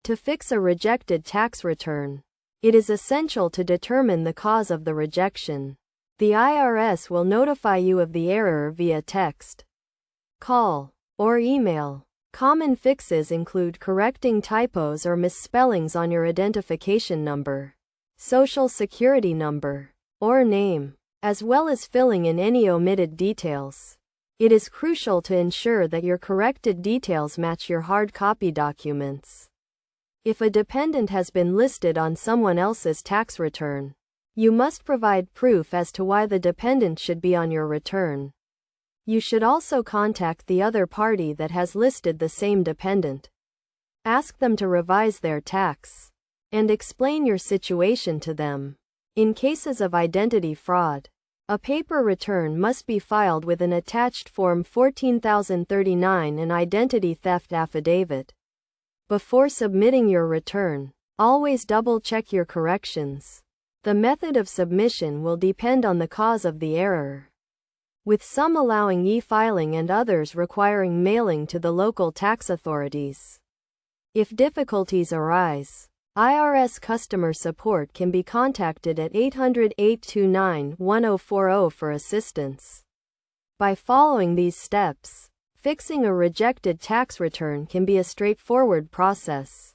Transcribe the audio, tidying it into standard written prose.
To fix a rejected tax return, it is essential to determine the cause of the rejection. The IRS will notify you of the error via text, call, or email. Common fixes include correcting typos or misspellings on your identification number, social security number, or name, as well as filling in any omitted details. It is crucial to ensure that your corrected details match your hard copy documents. If a dependent has been listed on someone else's tax return, you must provide proof as to why the dependent should be on your return. You should also contact the other party that has listed the same dependent. Ask them to revise their tax, and explain your situation to them. In cases of identity fraud, a paper return must be filed with an attached Form 14039 and identity theft affidavit. Before submitting your return, always double-check your corrections. The method of submission will depend on the cause of the error, with some allowing e-filing and others requiring mailing to the local tax authorities. If difficulties arise, IRS customer support can be contacted at 800-829-1040 for assistance. By following these steps, fixing a rejected tax return can be a straightforward process.